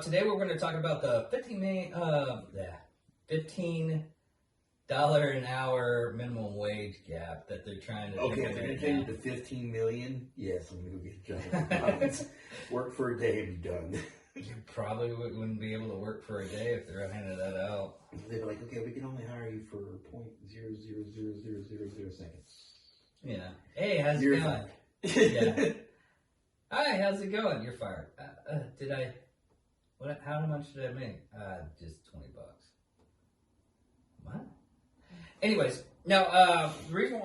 Today we're going to talk about the $15 an hour minimum wage gap that they're trying to. Okay, if they're going to change it to 15 million, yes, I'm going to go get a job. Work for a day and be done. You probably wouldn't be able to work for a day if they're handing that out. They'd be like, okay, we can only hire you for 0.00000 seconds. Yeah. Hey, how's it going? Yeah. Hi, how's it going? You're fired. How much did I make? Just $20. What? Anyways, now the reason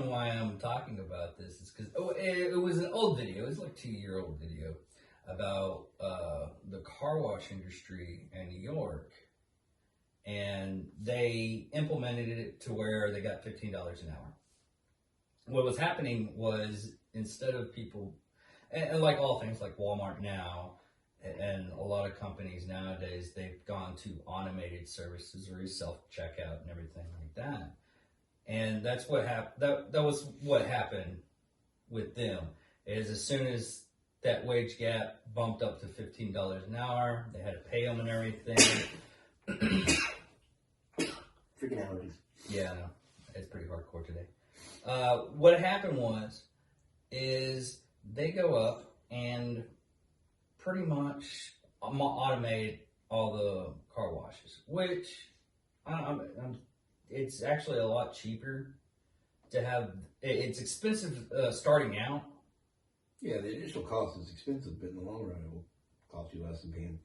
why I'm talking about this is because it was an old video. It was like a 2-year-old video about the car wash industry in New York, and they implemented it to where they got $15 an hour. What was happening was, instead of people, and like all things like Walmart now, and a lot of companies nowadays, they've gone to automated services or self-checkout and everything like that. And that's what happened. That was what happened with them. Is as soon as that wage gap bumped up to $15 an hour, they had to pay them and everything. Freaking allergies. Yeah, I know. It's pretty hardcore today. What happened is they go up and pretty much automate all the car washes, which it's actually a lot cheaper to have. It's expensive starting out. Yeah, the initial cost is expensive, but in the long run, it will cost you less than paying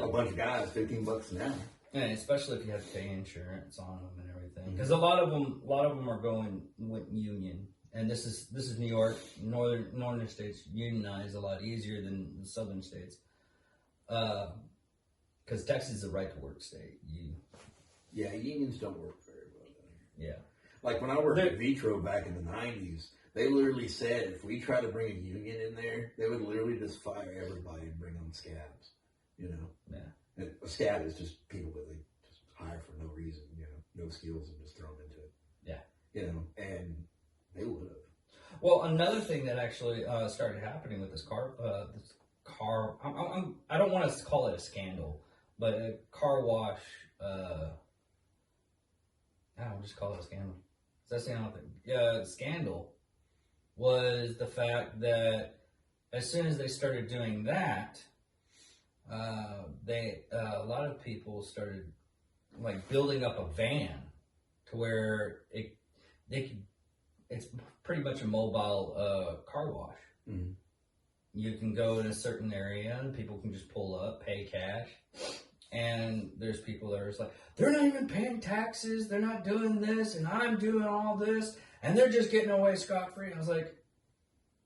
a bunch of guys $15 an hour. And especially if you have to pay insurance on them and everything, because a lot of them are going with union, and this is New York. Northern states unionize a lot easier than the southern states, because Texas is a right to work state. Yeah, unions don't work very well down here. Yeah, like when I worked at Vitro back in the 90s, they literally said if we try to bring a union in there, they would literally just fire everybody and bring on scabs. You know. Yeah. And a scab is just people that they just hire for no reason, no skills, and just throw them into it. Yeah. And they would have. Well, another thing that actually started happening with this car, I don't want to call it a scandal, but a car wash, I'll just call it a scandal. That's the only thing. Scandal was the fact that as soon as they started doing that, a lot of people started like building up a van to where it's pretty much a mobile car wash. Mm-hmm. You can go in a certain area and people can just pull up, pay cash, and there's people that are just like, they're not even paying taxes, they're not doing this, and I'm doing all this, and they're just getting away scot-free. I was like,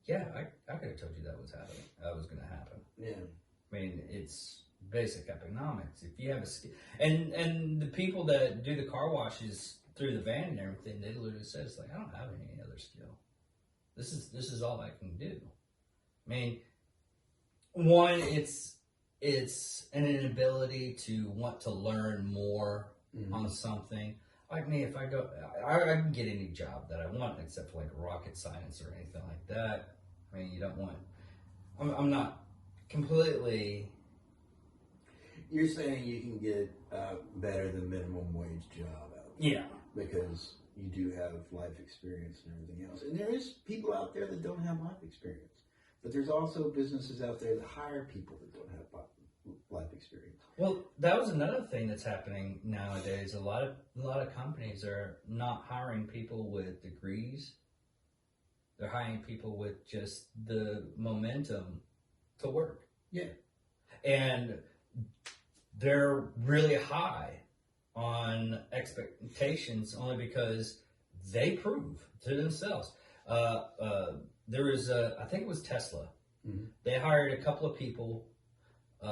yeah, I could have told you that was going to happen. Yeah. I mean, it's basic economics. If you have and the people that do the car washes through the van and everything, they literally say, it's like, I don't have any other skill. This is all I can do. I mean, one, it's an inability to want to learn more on something. Like me, if I go, I can get any job that I want except for like rocket science or anything like that. I mean, you don't want. I'm not completely. You're saying you can get better than minimum wage job out there. Yeah. Because you do have life experience and everything else. And there is people out there that don't have life experience. But there's also businesses out there that hire people that don't have life experience. Well, that was another thing that's happening nowadays. A lot of companies are not hiring people with degrees. They're hiring people with just the momentum to work. Yeah. And they're really high on expectations only because they prove to themselves. There was I think it was Tesla. Mm-hmm. They hired a couple of people. 2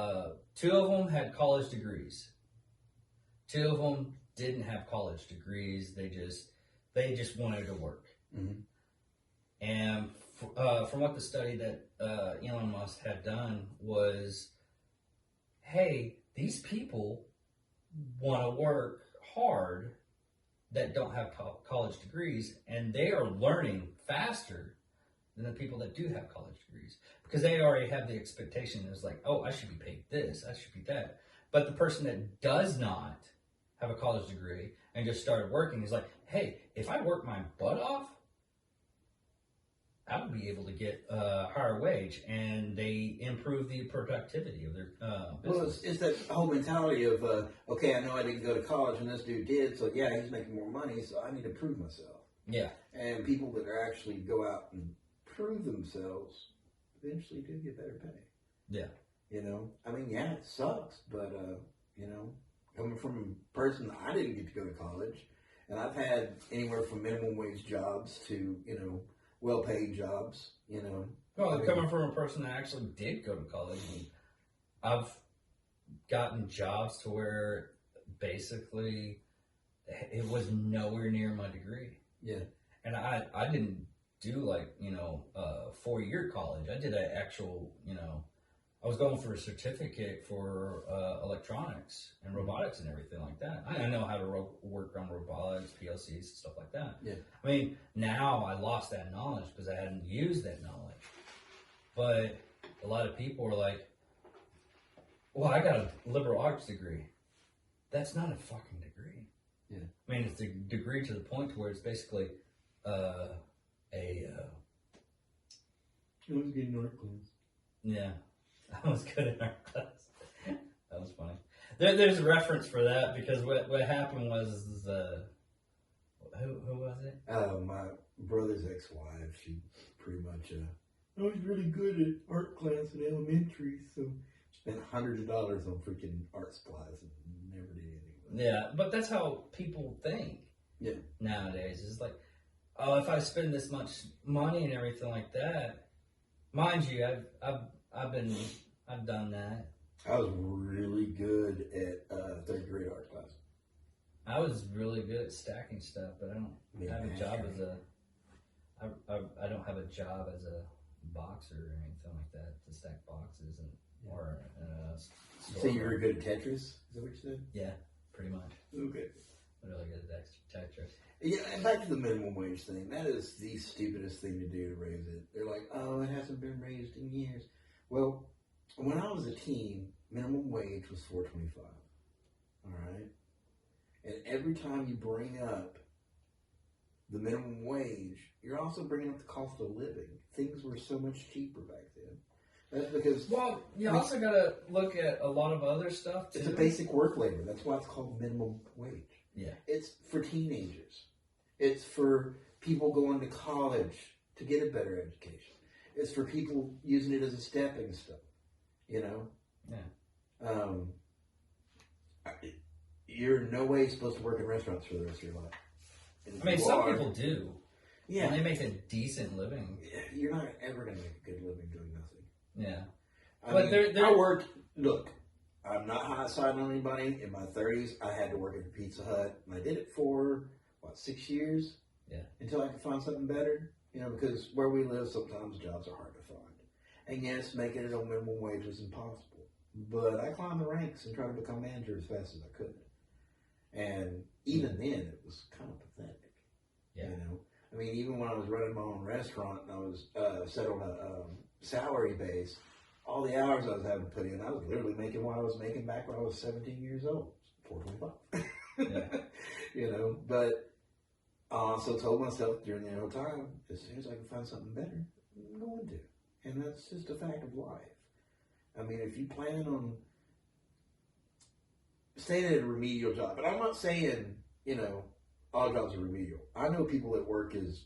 of them had college degrees. 2 of them didn't have college degrees. They just wanted to work. Mm-hmm. And from what the study that Elon Musk had done was, hey, these people want to work hard that don't have college degrees, and they are learning faster than the people that do have college degrees. because they already have the expectation. It's like, oh, I should be paid this, I should be that. But the person that does not have a college degree and just started working is like, hey, if I work my butt off, I would be able to get a higher wage, and they improve the productivity of their Well, business. it's that whole mentality of, okay, I know I didn't go to college and this dude did, so yeah, he's making more money, so I need to prove myself. Yeah, And people that are actually go out and prove themselves eventually do get better pay. yeah, You know, I mean, yeah, it sucks, but you know, coming from a person that I didn't get to go to college, and I've had anywhere from minimum wage jobs to well-paid jobs. You know, well, coming from a person that actually did go to college, and I've gotten jobs to where basically it was nowhere near my degree. Yeah. And I didn't do like, 4-year college. I did an actual, I was going for a certificate for electronics and robotics and everything like that. I know how to work on robotics, PLCs, and stuff like that. Yeah. I mean, now I lost that knowledge because I hadn't used that knowledge. But a lot of people are like, well, I got a liberal arts degree. That's not a fucking degree. Yeah. I mean, it's a degree to the point to where it's basically I was getting art class. yeah, I was good in art class. That was funny. There's a reference for that because what happened was who was it? My brother's ex-wife, she pretty much, I was really good at art class in elementary, so spent hundreds of dollars on freaking art supplies and never did anything. Yeah, but that's how people think. Yeah. Nowadays, it's like, oh, if I spend this much money and everything like that, mind you, I've done that. I was really good at third grade art class. I was really good at stacking stuff, but I don't have a job as I don't have a job as a boxer or anything like that to stack boxes or So you were good at Tetris? Is that what you said? Yeah, pretty much. Okay. Really good at Tetris. Yeah, and back to the minimum wage thing. That is the stupidest thing to do to raise it. They're like, oh, it hasn't been raised in years. Well, when I was a teen, minimum wage was $4.25. All right? And every time you bring up the minimum wage, you're also bringing up the cost of living. Things were so much cheaper back then. That's because... Well, you also got to look at a lot of other stuff, too. It's a basic work labor. That's why it's called minimum wage. Yeah. It's for teenagers. It's for people going to college to get a better education. It's for people using it as a stepping stone. You know? Yeah. You're in no way supposed to work in restaurants for the rest of your life. And I mean, you some are, people do. Yeah. And they make a decent living. You're not ever going to make a good living doing nothing. Yeah. I mean, I worked, look, I'm not high-siding on anybody. In my 30s, I had to work at the Pizza Hut, and I did it for, 6 years? Yeah. Until I could find something better. You know, because where we live, sometimes jobs are hard to find. And yes, making it on minimum wage was impossible. But I climbed the ranks and tried to become manager as fast as I could. And even then, it was kind of pathetic. Yeah. You know? I mean, even when I was running my own restaurant and I was set on a salary base, all the hours I was having to put in, I was literally making what I was making back when I was 17 years old. $4.25. Yeah. You know, but I also told myself during the whole time, as soon as I can find something better, I'm going to. And that's just a fact of life. I mean, if you plan on staying at a remedial job, but I'm not saying, all jobs are remedial. I know people that work as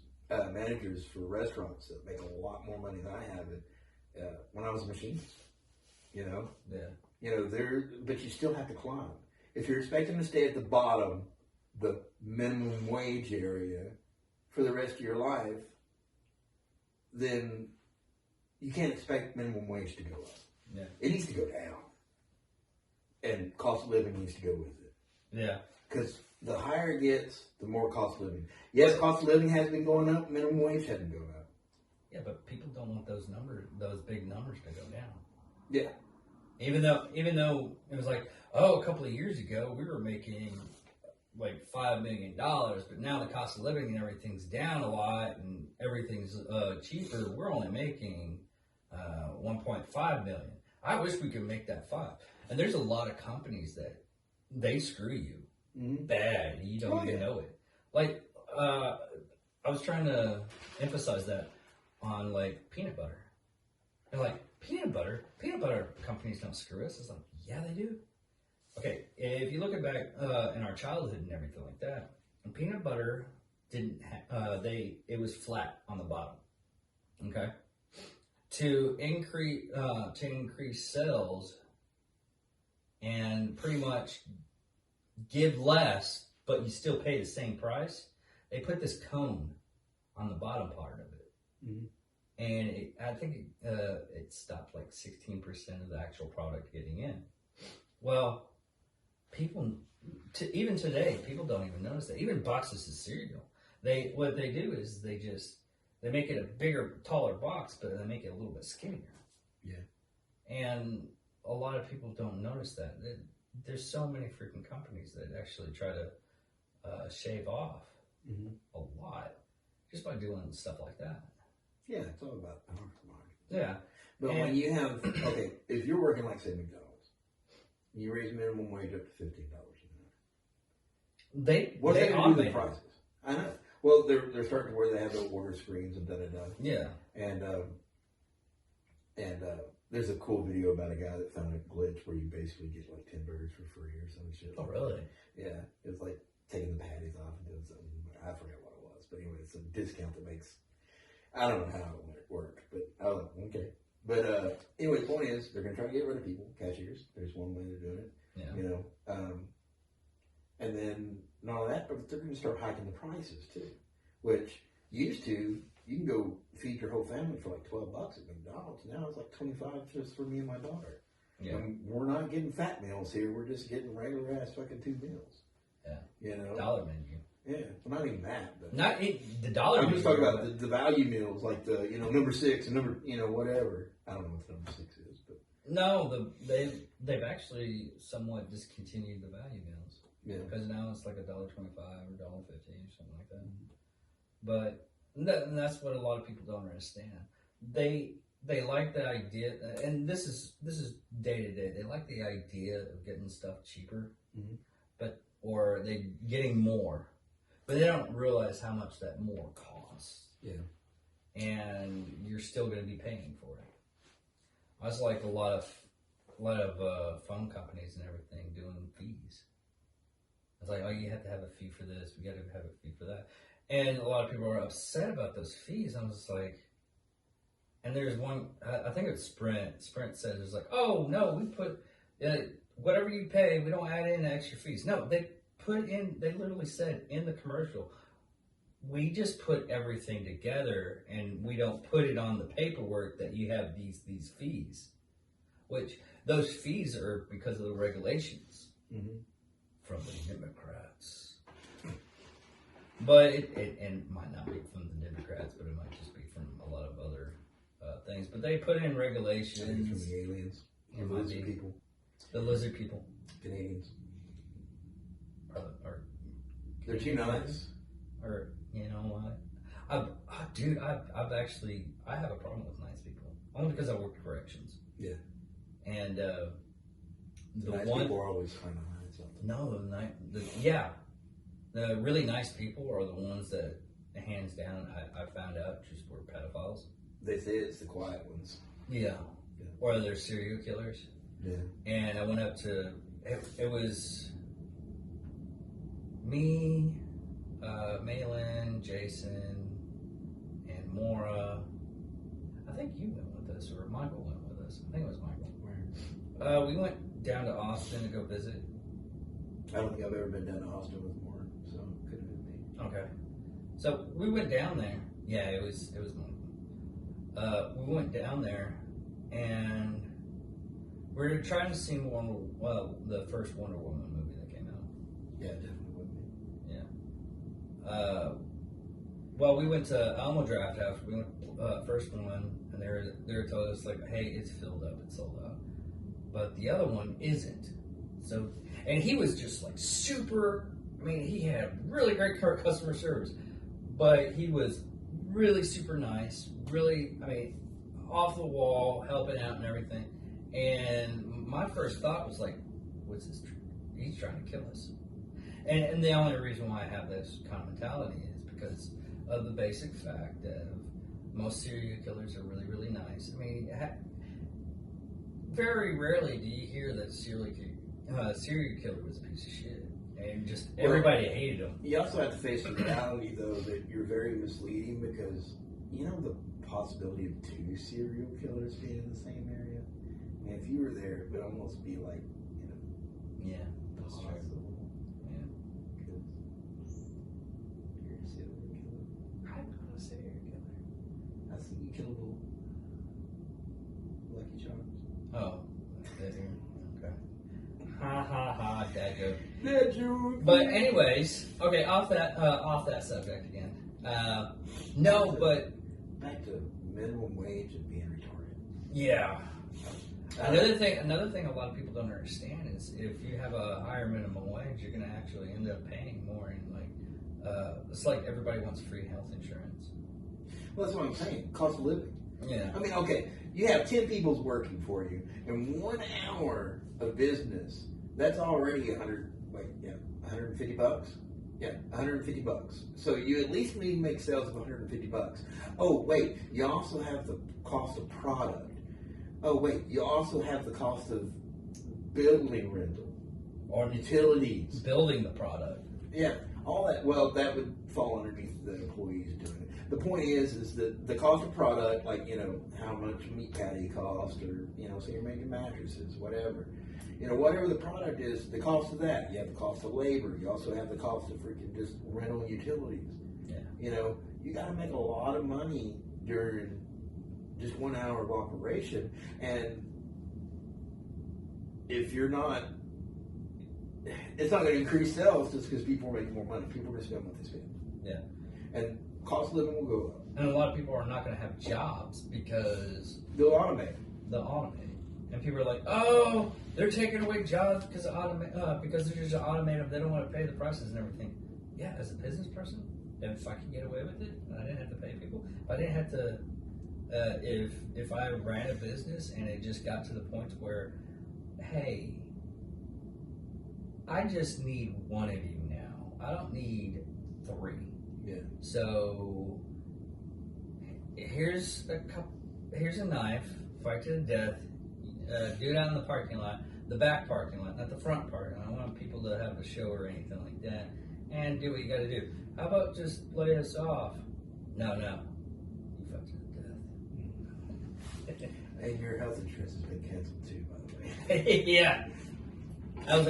managers for restaurants that make a lot more money than I have when I was a machinist. Yeah. But you still have to climb. If you're expecting to stay at the bottom, the minimum wage area for the rest of your life, then you can't expect minimum wage to go up. Yeah. It needs to go down. And cost of living needs to go with it. Yeah. Because the higher it gets, the more cost of living. Yes, cost of living has been going up, minimum wage hasn't gone up. Yeah, but people don't want those big numbers to go down. Yeah. Even though it was like, a couple of years ago we were making like $5 million, but now the cost of living and everything's down a lot and everything's cheaper. We're only making 1.5 million. I wish we could make that 5. And there's a lot of companies that they screw you bad. You don't even know it. Like, I was trying to emphasize that on like peanut butter. And like peanut butter companies don't screw us. It's like, yeah, they do. Okay, if you look at back in our childhood and everything like that, and peanut butter didn't it was flat on the bottom. Okay, to increase sales and pretty much give less, but you still pay the same price. They put this cone on the bottom part of it, and I think it stopped like 16% of the actual product getting in. Well, people, even today, people don't even notice that. Even boxes of cereal, what they do is they make it a bigger, taller box, but they make it a little bit skinnier. Yeah. And a lot of people don't notice that. There's so many freaking companies that actually try to shave off a lot just by doing stuff like that. Yeah, it's all about power marketing. Yeah. But when you have, okay, if you're working like, say, McDonald's, you raise minimum wage up to $15 an hour. What's that going to do with the prices? I know. Well, they're starting to where they have the order screens and da-da-da. Yeah. And there's a cool video about a guy that found a glitch where you basically get like 10 burgers for free or some shit. Oh, really? Yeah. It's like taking the patties off and doing something. I forget what it was. But anyway, it's a discount that makes, I don't know how it worked, but okay. But anyway, the point is, they're going to try to get rid of people, cashiers. There's one way they're doing it. Yeah. You know, and then not only that, but they're going to start hiking the prices too. Which used to, you can go feed your whole family for like $12 at McDonald's. Now it's like $25 just for me and my daughter. Yeah. And we're not getting fat meals here. We're just getting regular ass fucking 2 meals. Yeah. You know, dollar menu. Yeah, well, not even that. But not the dollar. I'm just talking about the value meals, like the number 6 and number whatever. I don't know what the number 6 is, but no, they've actually somewhat discontinued the value meals. Yeah, because now it's like $1.25 or $1.50 or something like that. But that's what a lot of people don't understand. They like the idea, and this is day to day. They like the idea of getting stuff cheaper, or they getting more. But they don't realize how much that more costs. Yeah. And you're still going to be paying for it. I was like a lot of phone companies and everything doing fees. It's like, oh, you have to have a fee for this. We got to have a fee for that. And a lot of people are upset about those fees. I'm just like, and there's one, I think it's Sprint. Sprint says, it's like, oh, no, we put, whatever you pay, we don't add in extra fees. No, they literally said in the commercial, we just put everything together and we don't put it on the paperwork that you have these fees, which those fees are because of the regulations from the Democrats. But it might not be from the Democrats, but it might just be from a lot of other things. But they put in regulations. From the aliens, the lizard people. The lizard people. Canadians. Or they're too nice. Or you know what? I have a problem with nice people only because I worked corrections. Yeah. And the nice people are always trying to hide something. No, the really nice people are the ones that, hands down, I found out just were pedophiles. They say it's the quiet ones. Yeah. Or they're serial killers. Yeah. And I went up to it was me, Malin, Jason, and Maura. I think you went with us, or Michael went with us. I think it was Michael. Where? We went down to Austin to go visit. I don't think I've ever been down to Austin with Maura, so it could have been me. Okay. So we went down there. Yeah, it was Michael. We went down there, and we were trying to see the first Wonder Woman movie that came out. Yeah, definitely. Well, we went to Alamo Draft House. We went first one, and they were telling us like, "Hey, it's filled up, it's sold out." But the other one isn't. So, and he was just like super. I mean, he had really great customer service, but he was really super nice. Really, I mean, off the wall, helping out and everything. And my first thought was like, what's this? He's trying to kill us. And the only reason why I have this kind of mentality is because of the basic fact that most serial killers are really, really nice. I mean, very rarely do you hear that serial killer was a piece of shit and just everybody hated him. You also have to face the reality, though, that you're very misleading because you know the possibility of 2 serial killers being in the same area. I mean, if you were there, it would almost be like, you know, Yeah, that's true. possible. Yeah. Because you're a serial killer. I'm not a serial killer. I see you kill little Lucky Charms. Oh, okay. Ha ha ha, dad joke. Dad joke. But anyways, okay, off that subject again. No, but Back to minimum wage and being retarded. yeah. Another thing a lot of people don't understand is if you have a higher minimum wage, you're gonna actually end up paying more in it's like everybody wants free health insurance. Well, that's what I'm saying. Cost of living. Yeah. I mean, okay, you have 10 people's working for you, and 1 hour of business, that's already 150 bucks. Yeah, 150 bucks. So you at least need to make sales of 150 bucks. Oh, wait, you also have the cost of product. Oh, wait, you also have the cost of building rental Or utilities. building the product. Yeah, all that. Well, that would fall underneath the employees doing it. The point is that the cost of product, like, you know, how much meat patty cost, or, you know, so you're making mattresses, whatever. You know, whatever the product is, the cost of that. You have the cost of labor. You also have the cost of freaking just rental utilities. Yeah. You know, you got to make a lot of money during just 1 hour of operation, and if you're not, it's not going to increase sales just because people are making more money. People are going to spend what they spend. Yeah. And cost of living will go up. And a lot of people are not going to have jobs because They'll automate. they'll automate. And people are like, oh, they're taking away jobs because because they're just automate them. They don't want to pay the prices and everything. Yeah, as a business person, if I could get away with it, and I didn't have to pay people, if I didn't have to, if I ran a business and it just got to the point where, hey, I just need 1 of you now. I don't need 3. Yeah. So here's a knife, fight to the death. Do it out in the parking lot, the back parking lot, not the front parking lot. I don't want people to have a show or anything like that. And do what you got to do. How about just lay us off? No. You fight to the death. And your health insurance has been canceled too, by the way. Yeah. That was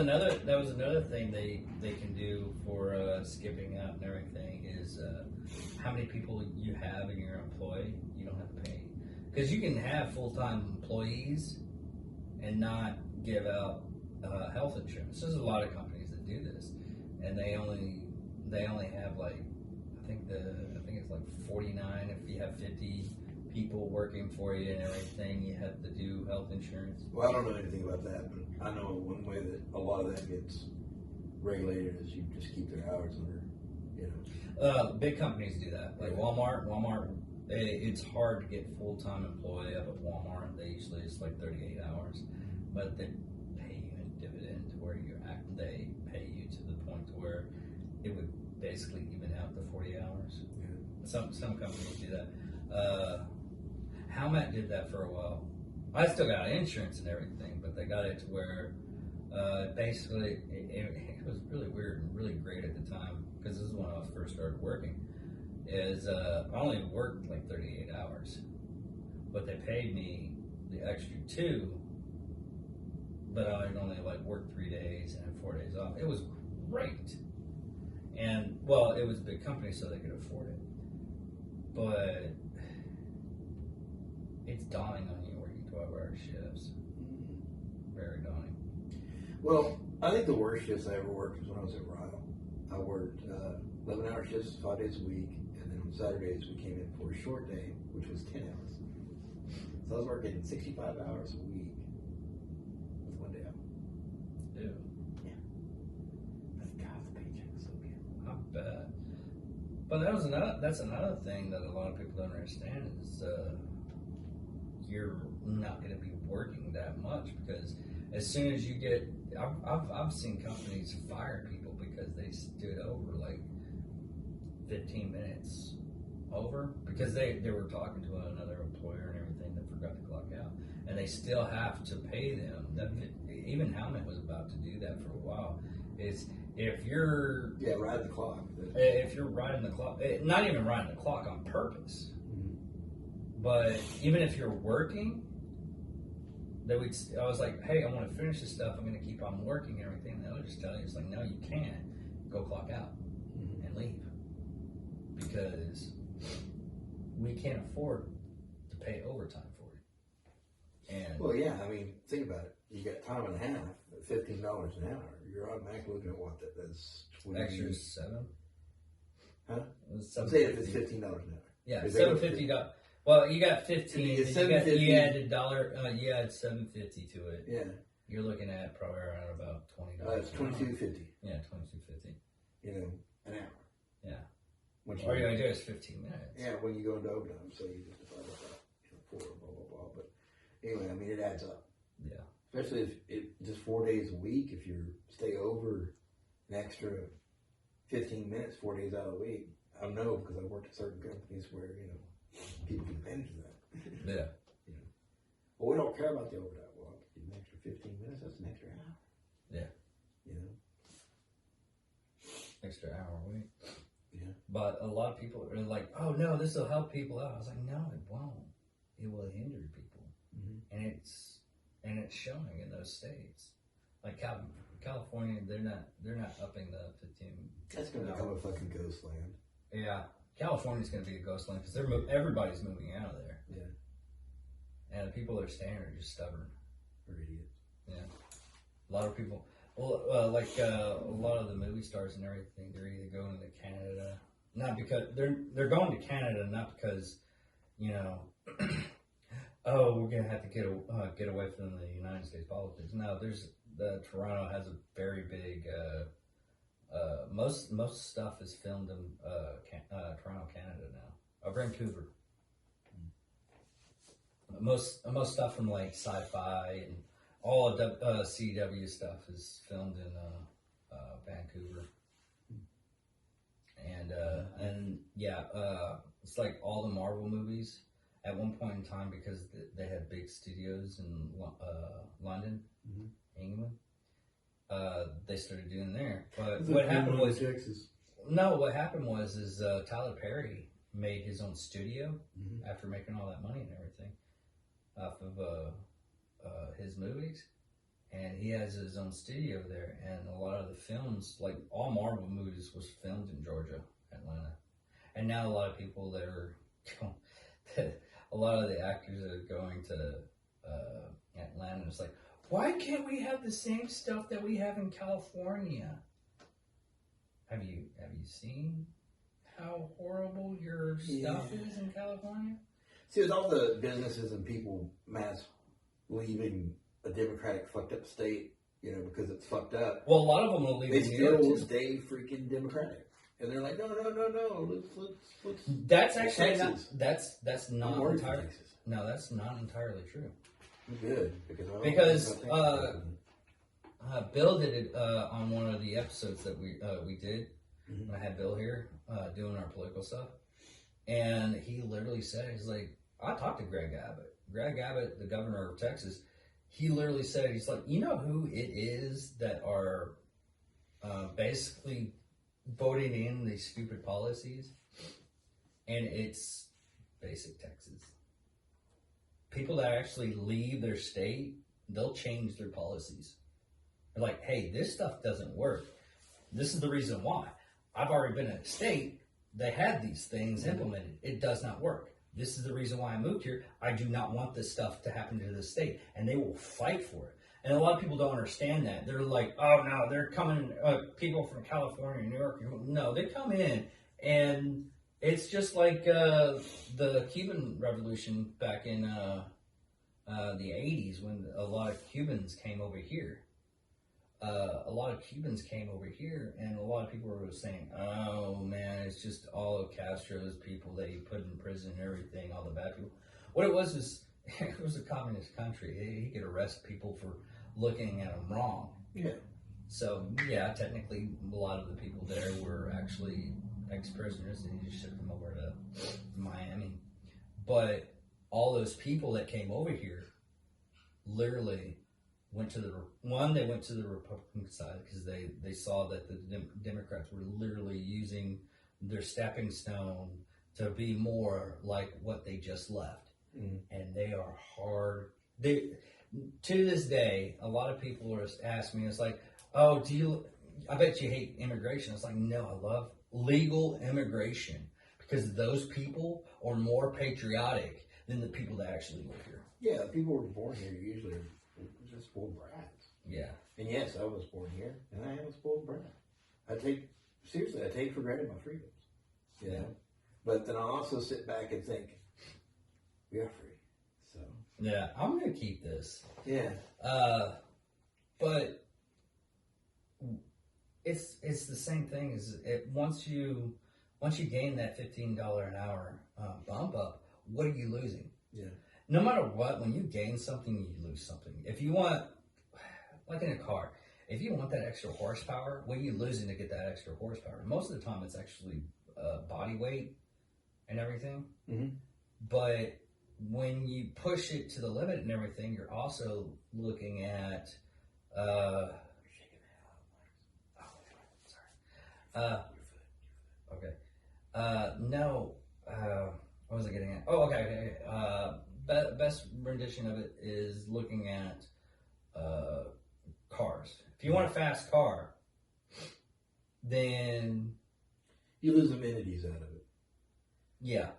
another thing they can do for skipping out and everything is how many people you have in your employee you don't have to pay, because you can have full-time employees and not give out health insurance. There's a lot of companies that do this, and they only have like I think it's like 49 if you have 50 people working for you and everything. You have to do health insurance. Well, I don't know anything about that, but I know one way that a lot of that gets regulated is you just keep their hours under, you know. Big companies do that, like Walmart. It's hard to get full-time employee up at Walmart. They usually it's like 38 hours, but they pay you in dividend to where they pay you to the point to where it would basically even out the 40 hours. Yeah. Some companies do that. Howmet did that for a while. I still got insurance and everything, but they got it to where basically it was really weird and really great at the time, because this is when I first started working. I only worked like 38 hours, but they paid me the extra 2, but I only like worked 3 days and had 4 days off. It was great. And well, it was a big company, so they could afford it. But it's daunting on you working 12-hour shifts. Very daunting. Well, I think the worst shifts I ever worked was when I was at Ryle. I worked 11-hour shifts 5 days a week, and then on Saturdays we came in for a short day, which was 10 hours. So I was working 65 hours a week with 1 day off. Ew. Yeah. But God, the paycheck was so good. I bet. But that's another thing that a lot of people don't understand is you're not going to be working that much, because as soon as you get, I've seen companies fire people because they stood over like 15 minutes over, because they were talking to another employer and everything that forgot to clock out, and they still have to pay them. That even Helmet was about to do that for a while. Is if you're ride the clock. if you're riding the clock, not even riding the clock on purpose, but even if you're working, I was like, hey, I want to finish this stuff. I'm going to keep on working and everything. And they'll just tell you, it's like, no, you can't. Go clock out and leave, because we can't afford to pay overtime for it. And well, yeah, I mean, think about it. You got time and a half at $15 an hour. You're automatically looking at what that's 20. extra $7. Huh? $7.50. Say if it's $15 an hour. Yeah, $7.50. Well, you got 15. It's You $7.50. added $1. You add $7.50 to it. Yeah. You're looking at probably around about $20. It's $22.50. Yeah, $22.50. You know, an hour. Yeah. Once All you gotta do is 15 minutes. Yeah, when you go into overtime, so you just divide it up, for blah blah blah. But anyway, I mean, it adds up. Yeah. Especially if it just 4 days a week. If you stay over an extra 15 minutes, 4 days out of the week, I know because I've worked at certain companies where people can manage that. Yeah. Well, we don't care about the overtime. Well, I'll give you an extra 15 minutes. That's an extra hour. Yeah. Extra hour a week. Yeah. But a lot of people are like, oh no, this will help people out. I was like, no, it won't. It will hinder people. And it's showing in those states. Like California, they're not upping the 15. That's going to become a fucking ghost land. Yeah. California's going to be a ghost land because everybody's moving out of there. Yeah. And the people that are staying are just stubborn. They're idiots. Yeah. A lot of people. Well, like a lot of the movie stars and everything, they're either going to Canada, not because they're going to Canada, not because, oh, we're gonna have to get away from the United States politics. No, Toronto has a very big. Most stuff is filmed in Toronto, Canada now. Vancouver. Most stuff from like sci-fi and all of CW stuff is filmed in Vancouver, and it's like all the Marvel movies at one point in time, because they had big studios in London, England. They started doing there, but what happened was Texas. No, what happened was Tyler Perry made his own studio after making all that money and everything off of his movies, and he has his own studio there, and a lot of the films, like all Marvel movies, was filmed in Georgia, Atlanta. And now a lot of people that are a lot of the actors that are going to Atlanta, it's like, why can't we have the same stuff that we have in California? Have you seen how horrible your stuff is in California? See, with all the businesses and people mass leaving a Democratic fucked up state, because it's fucked up. Well, a lot of them will leave. They still stay freaking Democratic, and they're like, no. Let's That's actually Texas. That's not entirely. No, that's not entirely true. Good, because Bill did it on one of the episodes that we did. I had Bill here doing our political stuff, and he literally said, he's like, I talked to Greg Abbott. Greg Abbott, the governor of Texas, he literally said, he's like, you know who it is that are basically voting in these stupid policies? And it's basic Texas. People that actually leave their state, they'll change their policies. They're like, hey, this stuff doesn't work. This is the reason why. I've already been in a state that had these things implemented. It does not work. This is the reason why I moved here. I do not want this stuff to happen to this state. And they will fight for it. And a lot of people don't understand that. They're like, oh, no, they're coming, people from California, New York. No, they come in, and it's just like the Cuban Revolution back in the 80s, when a lot of Cubans came over here. A lot of Cubans came over here, and a lot of people were saying, oh, man, it's just all of Castro's people that he put in prison and everything, all the bad people. What it was is it was a communist country. He could arrest people for looking at them wrong. Yeah. So yeah, technically, a lot of the people there were actually ex-prisoners, and he just shipped them over to Miami. But all those people that came over here literally went to they went to the Republican side because they saw that the Democrats were literally using their stepping stone to be more like what they just left. And they are hard. To this day, a lot of people are ask me, it's like, oh, I bet you hate immigration. It's like, no, I love legal immigration because those people are more patriotic than the people that actually live here. Yeah, people who were born here usually are just spoiled brats. Yeah. And yes, I was born here, and I am a spoiled brat. I take for granted my freedoms. You know? But then I also sit back and think, we are free. So. Yeah, I'm going to keep this. Yeah. But it's the same thing as once you gain that $15 an hour bump up, what are you losing? Yeah. No matter what, when you gain something, you lose something. If you want, like in a car, if you want that extra horsepower, what are you losing to get that extra horsepower? Most of the time, it's actually body weight and everything. Mm-hmm. But when you push it to the limit and everything, you're also looking at. Okay. No. What was I getting at? Oh, okay. Best rendition of it is looking at cars. If you want a fast car, then you lose amenities out of it. Yeah,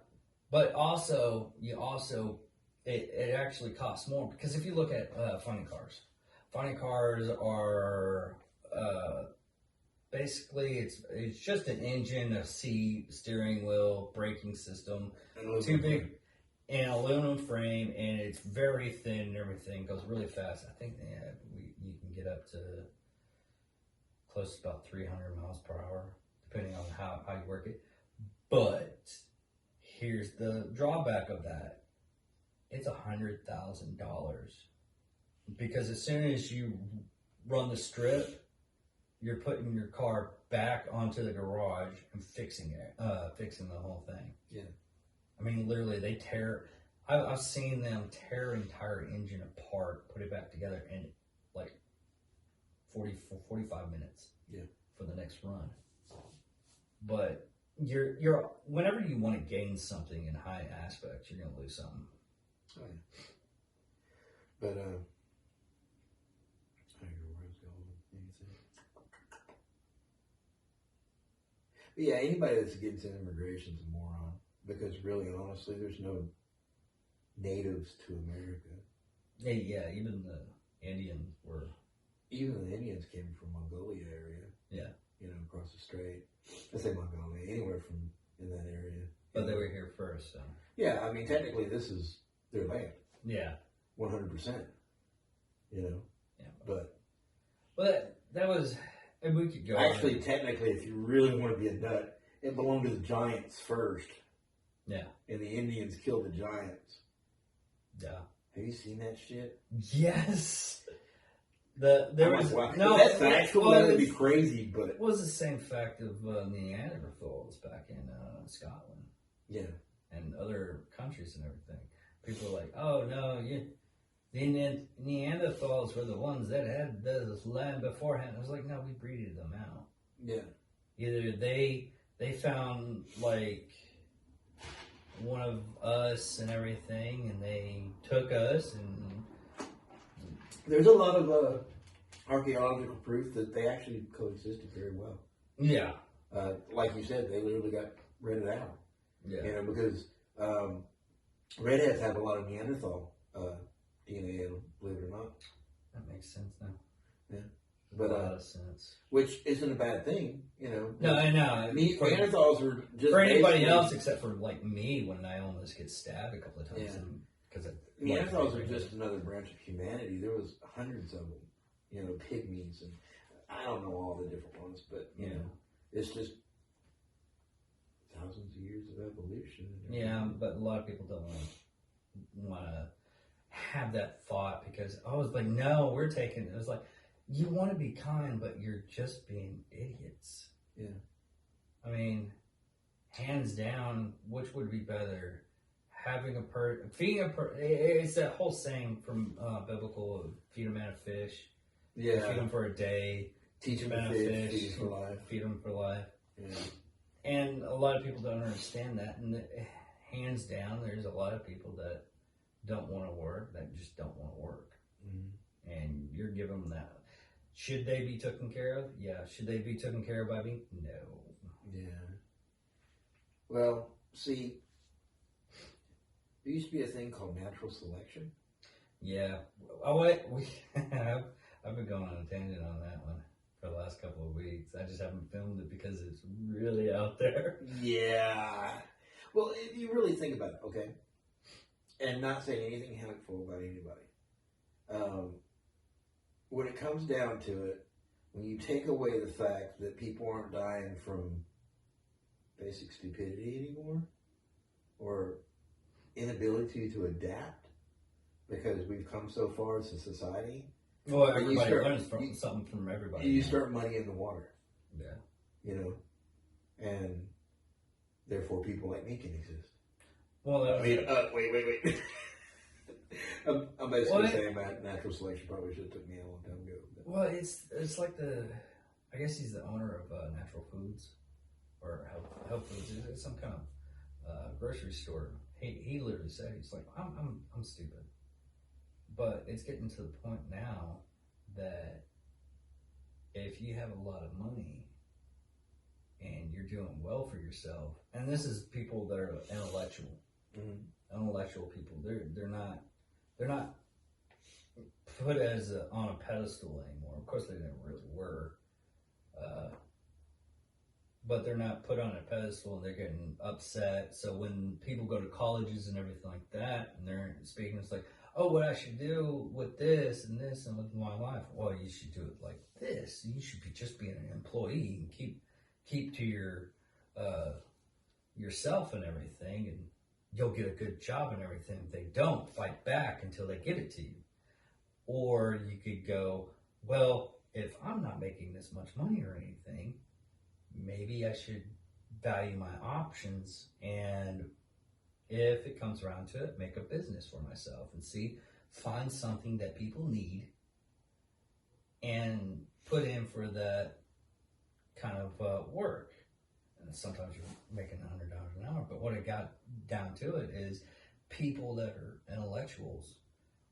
but also it actually costs more because if you look at funny cars are basically it's just an engine, a seat, steering wheel, braking system, too big, and aluminum frame, and it's very thin and everything goes really fast. I think you can get up to close to about 300 miles per hour depending on how you work it. But here's the drawback of that. It's $100,000 because as soon as you run the strip, you're putting your car back onto the garage and fixing the whole thing. Yeah. I mean, literally, they tear. I've seen them tear an entire engine apart, put it back together in like 45 minutes. Yeah. For the next run. But you're whenever you want to gain something in high aspects, you're gonna lose something. Oh, yeah. But I don't know where I was going. But yeah, anybody that's against immigration is a moron because really, honestly, there's no natives to America. Yeah, even the Indians were. Even the Indians came from Mongolia area. Yeah. You know, across the strait. I say Mongolia, anywhere from in that area. But they were here first, so. Yeah, I mean, technically, this is their land. Yeah. 100%. You know? Yeah. But that was, and we could go. Actually, technically, if you really want to be a nut, it belonged to the giants first. Yeah. And the Indians killed the giants. Yeah. Have you seen that shit? Yes. That's factual. That would be crazy, but it was the same fact of Neanderthals back in Scotland. Yeah. And other countries and everything. People are like, oh no, the Neanderthals were the ones that had this land beforehand. I was like, no, we breeded them out. Yeah. Either they found like one of us and everything, and they took us, and there's a lot of archaeological proof that they actually coexisted very well. Yeah. Like you said, they literally got rented out. Yeah. You know, because redheads have a lot of Neanderthal DNA in them, believe it or not. That makes sense now. Yeah. But, a lot of sense. Which isn't a bad thing, you know. No, I know. Neanderthals were just for anybody else except for like me when I almost get stabbed a couple of times. Yeah. Because Neanderthals are just another branch of humanity. There was hundreds of them, you know, pygmies, and I don't know all the different ones, but you know, it's just thousands of years of evolution. Yeah, but a lot of people don't want to have that thought because I was like, no, we're taking it. It was like, you want to be kind, but you're just being idiots. Yeah. I mean, hands down, which would be better? Having feeding it's that whole saying from biblical, feed a man a fish, Yeah. feed him for a day, Teach him man to a fish, fish, feed him for life. feed him for life. Yeah. And a lot of people don't understand that. And hands down, there's a lot of people that don't want to work, that just don't want to work. Mm-hmm. And you're giving them that. Should they be taken care of? Yeah. Should they be taken care of by me? No. Yeah. Well, see, there used to be a thing called natural selection. Yeah. I've been going on a tangent on that one for the last couple of weeks. I just haven't filmed it because it's really out there. Yeah. Well, if you really think about it, okay, and not saying anything hateful about anybody, when it comes down to it, when you take away the fact that people aren't dying from basic stupidity anymore, or inability to adapt, because we've come so far as a society. Well, everybody learns something from everybody. You start muddying the water. Yeah. You know, and therefore people like me can exist. Well, wait. I'm basically saying that natural selection probably should have took me a long time ago. Well, it's like I guess he's the owner of Natural Foods or Health Foods. It's some kind of grocery store. He literally said, he's like, I'm stupid. But it's getting to the point now that if you have a lot of money and you're doing well for yourself, and this is people that are intellectual, intellectual people, they're not put as on a pedestal anymore. Of course, they never really were, but they're not put on a pedestal and they're getting upset. So when people go to colleges and everything like that, and they're speaking, it's like, oh, what I should do with this and with my life. Well, you should do it like this. You should just be an employee and keep to your yourself and everything, and you'll get a good job and everything. If they don't, fight back until they give it to you. Or you could go, well, if I'm not making this much money or anything, maybe I should value my options, and if it comes around to it, make a business for myself and find something that people need and put in for that kind of work. And sometimes you're making $100 an hour, but what it got down to it is people that are intellectuals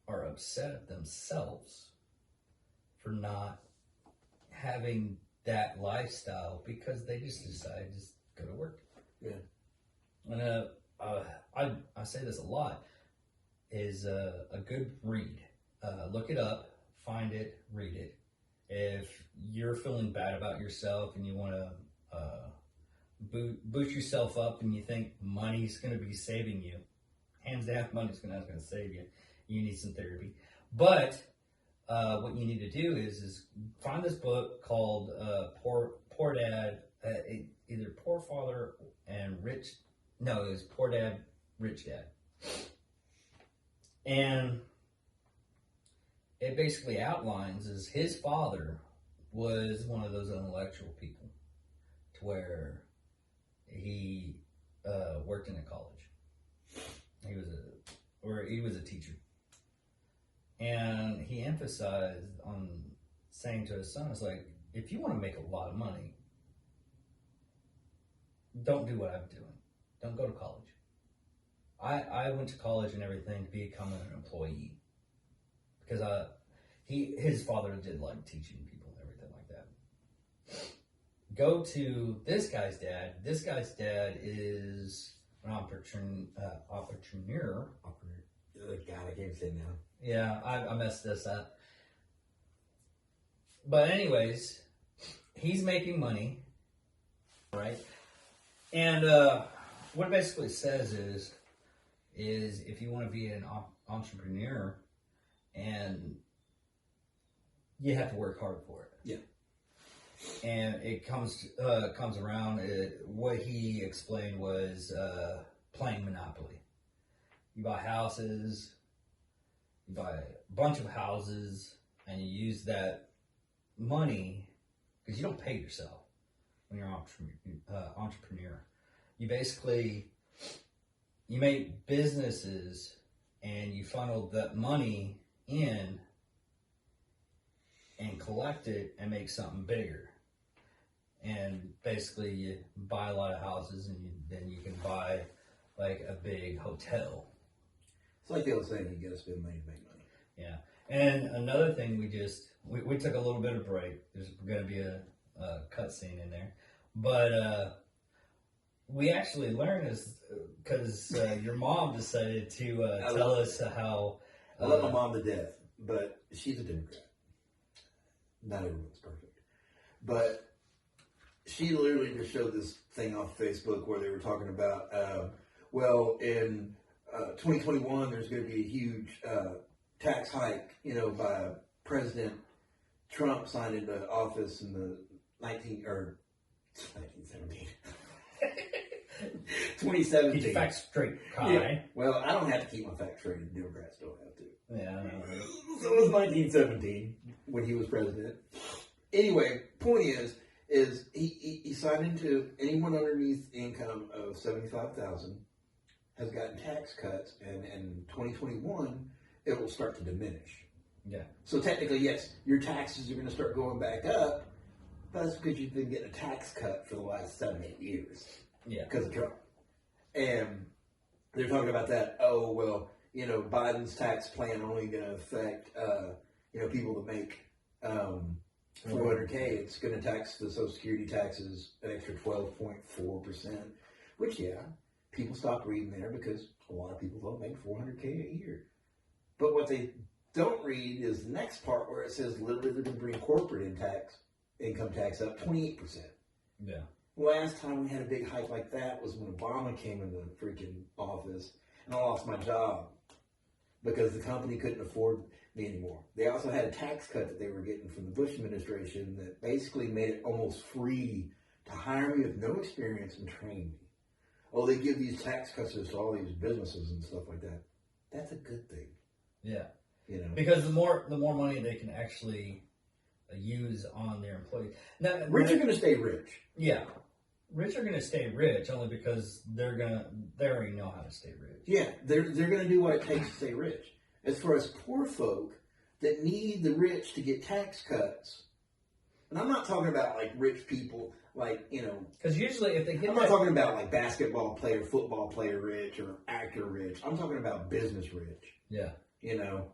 are upset at themselves for not having that lifestyle because they just decided to just go to work. Yeah. And I say this a lot, is a good read. Look it up, find it, read it. If you're feeling bad about yourself and you want to boost yourself up and you think money's going to be saving you, hands down, money's not going to save you. You need some therapy. But what you need to do is find this book called Poor Dad, either Poor Father and Rich. No, it was Poor Dad, Rich Dad. And it basically outlines is his father was one of those intellectual people to where he worked in a college. He was a teacher. And he emphasized on saying to his son, it's like, if you want to make a lot of money, don't do what I'm doing. Don't go to college. I went to college and everything to become an employee because his father did like teaching people and everything like that. Go to this guy's dad. This guy's dad is an entrepreneur. God, I can't say now. Yeah, I messed this up. But anyways, he's making money, right? And what it basically says is if you want to be an entrepreneur, and you have to work hard for it. Yeah. And it comes around. What he explained was playing Monopoly. You buy houses, you buy a bunch of houses, and you use that money because you don't pay yourself when you're an entrepreneur. You basically you make businesses and you funnel that money in and collect it and make something bigger. And basically, you buy a lot of houses, and then you can buy like a big hotel. It's like the old saying, you gotta spend money to make money. Yeah. And another thing, we took a little bit of break. There's going to be a cut scene in there, but we actually learned is because your mom decided to tell us how. I love my mom to death, but she's a Democrat. Not everyone's perfect, but she literally just showed this thing off Facebook where they were talking about, in 2021, there's going to be a huge tax hike, by President Trump signed into office in the 1917. 2017. Keep your facts straight, Kai. Yeah. Well, I don't have to keep my facts straight. The Democrats don't have to. Yeah, I know, right? So it was 1917 when he was president. Anyway, point is he signed into anyone underneath income of 75,000 has gotten tax cuts, and in 2021 it will start to diminish. Yeah. So technically, yes, your taxes are going to start going back up. But that's because you've been getting a tax cut for the last 7-8 years. Yeah. Because of Trump. And they're talking about that. Oh well, Biden's tax plan only going to affect people that make 400K. It's going to tax the Social Security taxes an extra 12.4%. Which people stop reading there because a lot of people don't make 400K a year. But what they don't read is the next part where it says literally they're going to bring corporate income tax up 28%. Yeah. Last time we had a big hike like that was when Obama came into freaking office, and I lost my job because the company couldn't afford me anymore. They also had a tax cut that they were getting from the Bush administration that basically made it almost free to hire me with no experience and train me. Oh, they give these tax cuts to all these businesses and stuff like that. That's a good thing. Yeah. Because the more money they can actually use on their employees. Now, rich are going to stay rich. Yeah. Rich are going to stay rich only because they already know how to stay rich. Yeah, they're going to do what it takes to stay rich. As far as poor folk that need the rich to get tax cuts, and I'm not talking about like rich people, because usually if they get, I'm not talking about like basketball player, football player rich, or actor rich. I'm talking about business rich. Yeah. To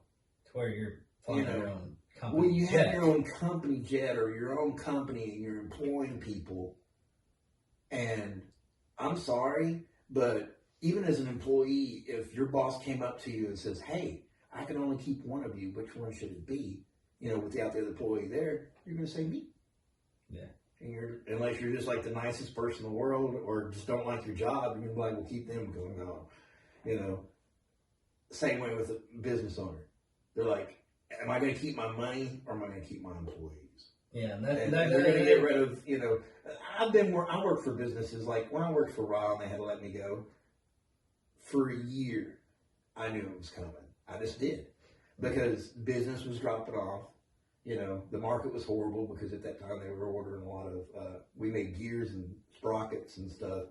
where you're flying your own company. When you have your own company jet or your own company and you're employing people, and I'm sorry, but even as an employee, if your boss came up to you and says, hey, I can only keep one of you, which one should it be? Without the other employee there, you're going to say me. Yeah. And unless you're just like the nicest person in the world or just don't like your job, you're like, well, keep them going on. Same way with a business owner. They're like, am I going to keep my money or am I going to keep my employees? Yeah, and they're going to get rid of, I worked for businesses, like when I worked for Raw and they had to let me go, for a year, I knew it was coming. I just did. Because business was dropping off. The market was horrible because at that time they were ordering a lot of, we made gears and sprockets and stuff.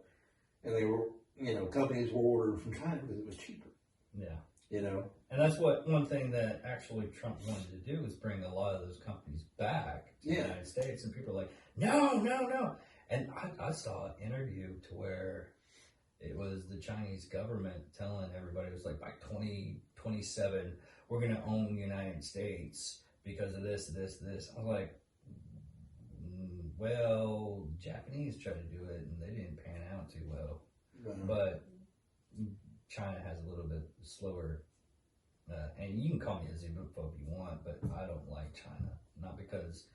And they were, companies were ordering from China because it was cheaper. Yeah. And that's one thing that actually Trump wanted to do was bring a lot of those companies back to the United States, and people are like, no. And I saw an interview to where it was the Chinese government telling everybody, it was like by 2027, we're going to own the United States because of this. I was like, well, Japanese tried to do it and they didn't pan out too well. But China has a little bit slower, and you can call me a xenophobe if you want, but I don't like China. Not because,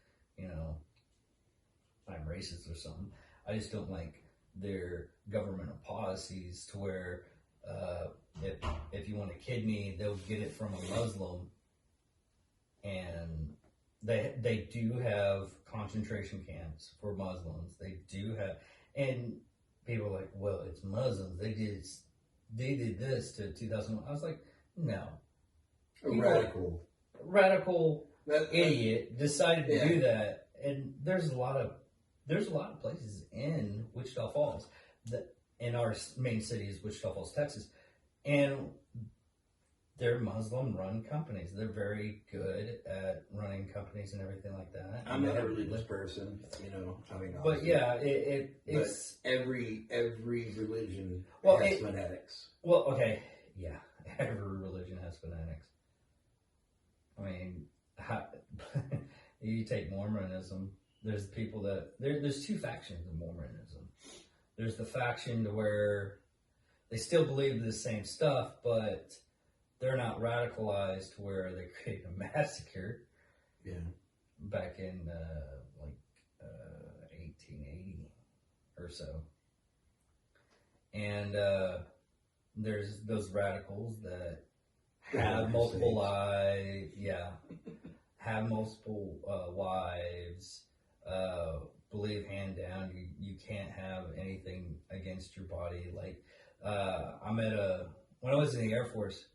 I'm racist or something. I just don't like their governmental policies to where if you want a kidney, they'll get it from a Muslim, and they do have concentration camps for Muslims. They do have, and people are like, well, it's Muslims. They did this to 2001. I was like, no. A radical that, idiot decided to Yeah. do that, and there's a lot of places in Wichita Falls that in our main city is Wichita Falls, Texas, and they're Muslim-run companies. They're very good at running companies and everything like that. I'm not a religious person, I mean, but obviously. yeah, it's every religion Well, has fanatics. well, okay, yeah, every religion has fanatics. I mean, you take Mormonism. There's people that there's two factions in Mormonism. There's the faction to where they still believe the same stuff, but they're not radicalized to where they create a massacre. Yeah. Back in 1880 or so, and there's those radicals that have multiple lives. Yeah, have multiple wives. Believe hand down you can't have anything against your body. Like I met when I was in the Air Force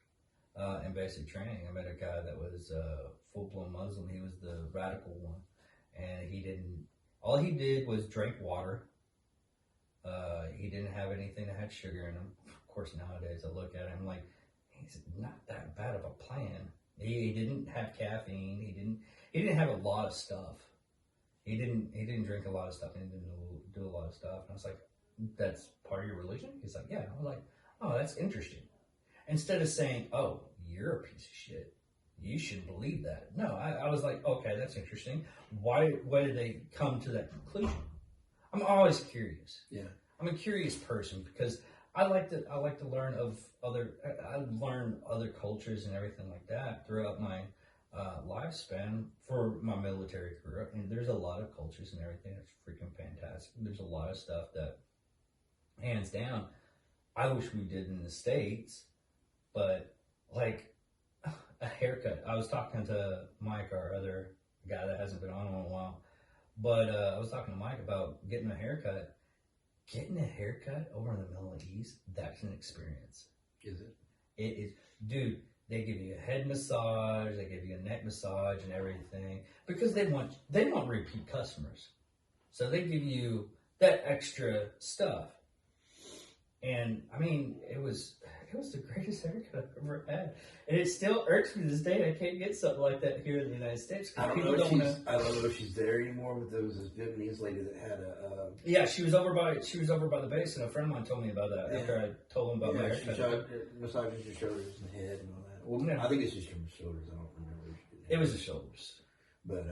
in basic training, I met a guy that was full-blown Muslim. He was the radical one, and all he did was drink water. He didn't have anything that had sugar in him. Of course, nowadays I look at him like he's not that bad of a plan. He didn't have caffeine. He didn't have a lot of stuff. He didn't drink a lot of stuff. He didn't do a lot of stuff. And I was like, that's part of your religion? He's like, yeah. I was like, oh, that's interesting. Instead of saying, oh, you're a piece of shit, you shouldn't believe that. No, I was like, okay, that's interesting. Why did they come to that conclusion? I'm always curious. Yeah. I'm a curious person because I like to learn I learn other cultures and everything like that throughout my lifespan for my military career. And there's a lot of cultures and everything that's freaking fantastic. There's a lot of stuff that, hands down, I wish we did in the States, but like a haircut. I was talking to Mike, our other guy that hasn't been on in a while, but I was talking to Mike about getting a haircut. Getting a haircut over in the Middle East, that's an experience. Is it? It is, dude. They give you a head massage, they give you a neck massage and everything because they want repeat customers. So they give you that extra stuff. And I mean, it was the greatest haircut I've ever had. And it still irks me to this day. I can't get something like that here in the United States. I don't know if she's there anymore, but there was this Vietnamese lady that had a. Yeah, she was over by the base, and a friend of mine told me about that after I told him about my haircut. She massages your shoulders and head and all that. Well, yeah. I think it's just your shoulders. I don't remember. It was the shoulders, but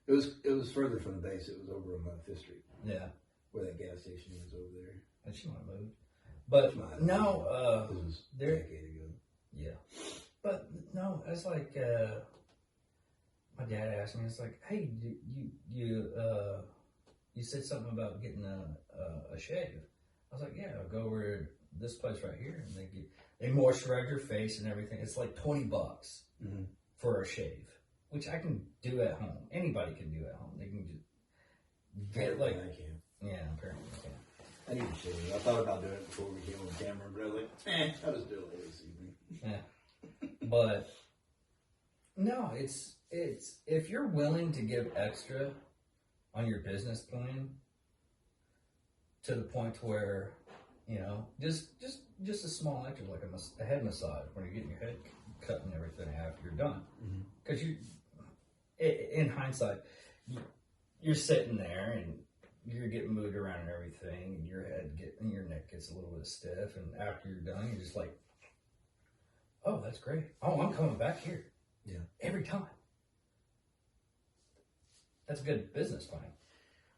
it was further from the base. It was over on Fifth Street. Yeah, where that gas station is over there. And she might have moved. But no, this was a there. decade ago. Yeah, but no, it's like my dad asked me. It's like, hey, you said something about getting a shave. I was like, yeah, I'll go over to this place right here, and they moisturize your face and everything. It's like $20 for a shave, which I can do at home. Anybody can do at home. They can just get like, I can. Yeah, apparently I can. I need to shave. I thought about doing it before we came on camera, but I was like, I'll just do it later this evening. Yeah. But no, it's if you're willing to give extra on your business plan to the point where, just a small extra, like a head massage when you're getting your head cut and everything after you're done. Because in hindsight, you're sitting there and you're getting moved around and everything, and your neck gets a little bit stiff, and after you're done, you're just like, oh, that's great. Oh, I'm coming back here. Yeah. Every time. That's a good business plan.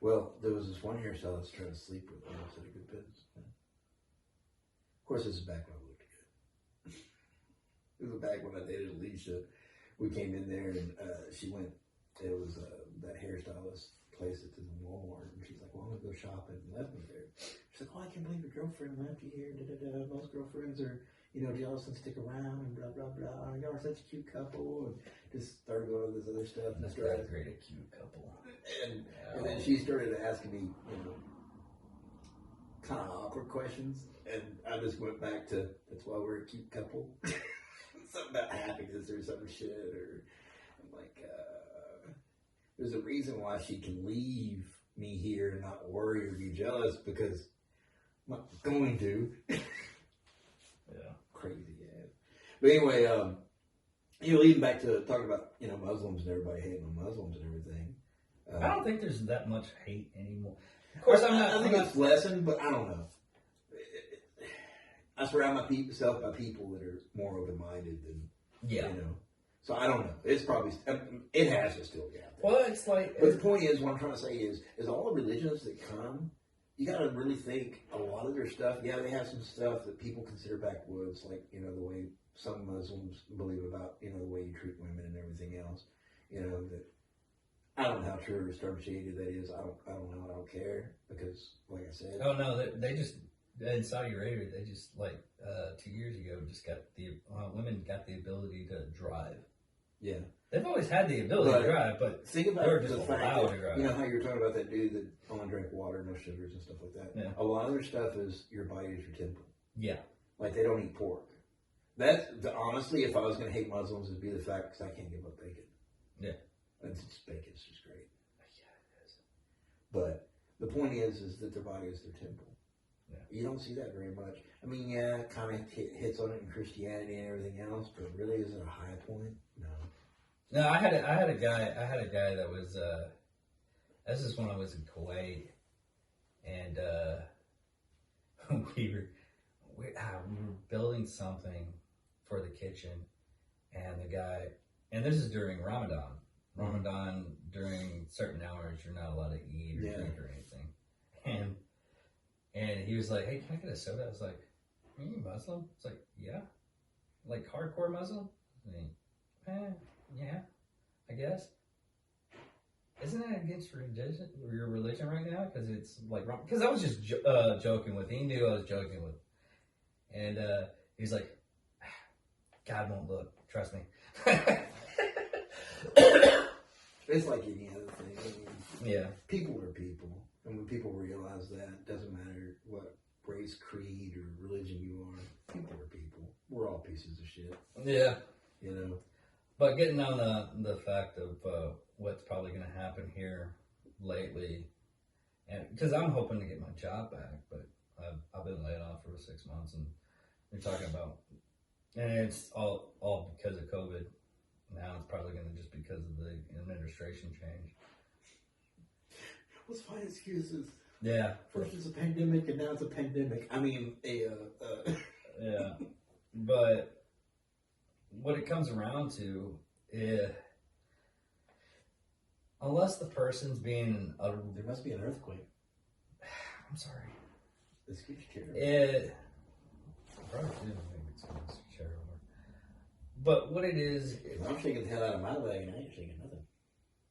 Well, there was this one hairstylist trying to sleep with me. I said a good business plan. Of course, this is back when I looked good. This was back when I dated Alicia. We came in there, and it was that hairstylist place at the Walmart, and she's like, well, I'm gonna go shopping, and left me there. She's like, oh, I can't believe your girlfriend left you here, most girlfriends are, jealous and stick around, and blah, blah, blah, and y'all are such a cute couple, and just started going to this other stuff. That's that great, a cute couple. And then she started asking me, kind of awkward questions, and I just went back to, that's why we're a cute couple. something about happiness or some shit, or I'm like, there's a reason why she can leave me here and not worry or be jealous because I'm not going to. Yeah. Crazy ass. But anyway, leading back to talking about, Muslims and everybody hating on Muslims and everything. I don't think there's that much hate anymore. Of course, I think it's lessened, but I don't know. I surround myself by people that are more open-minded than, So I don't know. It's probably, it has to still be out there. Well, it's like... But the point is, what I'm trying to say is all the religions that come, you got to really think a lot of their stuff, they have some stuff that people consider backwoods, like, the way some Muslims believe about, the way you treat women and everything else. That I don't know how true or substantiated that is. I don't know. I don't care because, like I said. Oh no, they just in Saudi Arabia. They just 2 years ago just got the women got the ability to drive. Yeah, they've always had the ability to drive, but think about they're the just fact allowed that, to drive. you know how you're talking about that dude that only drank water, no sugars and stuff like that. Yeah. A lot of their stuff is your body is your temple. Yeah, like they don't eat pork. Honestly, if I was going to hate Muslims, it'd be the fact because I can't give up bacon. Yeah. Bacon's just great. Yeah, it is. But the point is that their body is their temple. Yeah. You don't see that very much. I mean, it kind of hits on it in Christianity and everything else, but really, is it a high point? No. No, I had a guy that was. This is when I was in Kuwait, and we were building something for the kitchen, and the guy, and this is during Ramadan. Ramadan, during certain hours, you're not allowed to eat or drink or anything. And he was like, "Hey, can I get a soda?" I was like, "Are you Muslim?" It's like, "Yeah." Like hardcore Muslim? Yeah, I guess. Isn't that against your religion right now? Because it's like wrong. Because I was just joking with him. He knew I was joking with him. And he's like, "God won't look. Trust me." It's like any other thing. I mean, yeah. People are people. And when people realize that, it doesn't matter what race, creed, or religion you are. People are people. We're all pieces of shit. Yeah. But getting on the fact of what's probably going to happen here lately, and because I'm hoping to get my job back, but I've been laid off for 6 months, and they're talking about, and it's all because of COVID. Now it's probably going to just because of the administration change. Let's find excuses. Yeah. First it's a pandemic, and now it's a pandemic. I mean, yeah. But what it comes around to is, unless the person's being there must be an earthquake. I'm sorry. This gets terrible. Probably do. Maybe it's going to share over. But what it is, I'm shaking the hell out of my leg, and I ain't shaking nothing.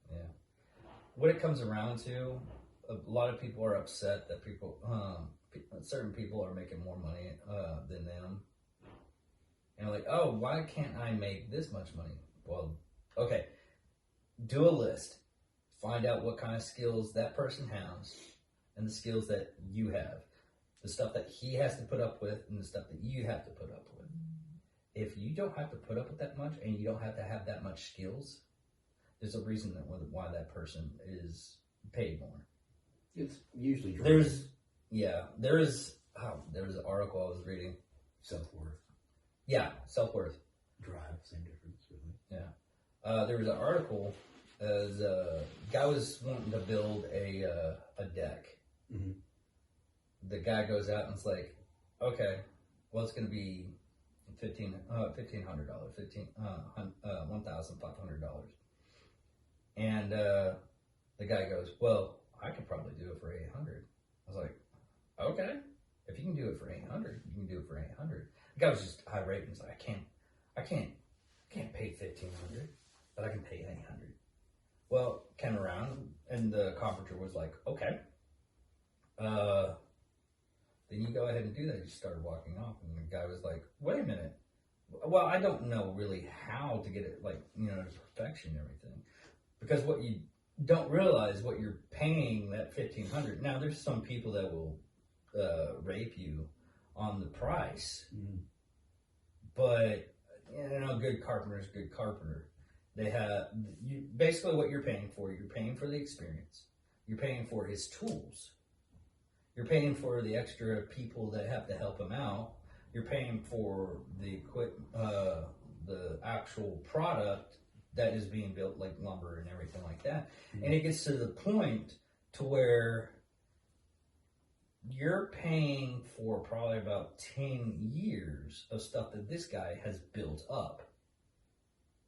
Yeah. What it comes around to, a lot of people are upset that certain people are making more money than them. And like, oh, why can't I make this much money? Well, okay, do a list. Find out what kind of skills that person has and the skills that you have. The stuff that he has to put up with and the stuff that you have to put up with. If you don't have to put up with that much and you don't have to have that much skills, there's a reason why that person is paid more. It's usually drive. There was an article I was reading. Self-worth. Yeah, self-worth. Drive, same difference, really. Yeah. There was an article as a guy was wanting to build a deck. Mm-hmm. The guy goes out and it's like, okay, well, it's going to be $1,500, $1,500. And the guy goes, well, I could probably do it for $800. I was like, okay, if you can do it for $800, you can do it for $800. The guy was just irate and was like, I can't pay $1,500, but I can pay $800. Well, came around and the carpenter was like, okay, then you go ahead and do that. He started walking off, and the guy was like, wait a minute. Well, I don't know really how to get it, to perfection and everything. Because what you don't realize, what you're paying that $1,500. Now, there's some people that will rape you on the price. Mm-hmm. But a good carpenter is a good carpenter. They have basically what you're paying for. You're paying for the experience. You're paying for his tools. You're paying for the extra people that have to help him out. You're paying for the the actual product that is being built, like lumber and everything like that. Mm-hmm. And it gets to the point to where you're paying for probably about 10 years of stuff that this guy has built up,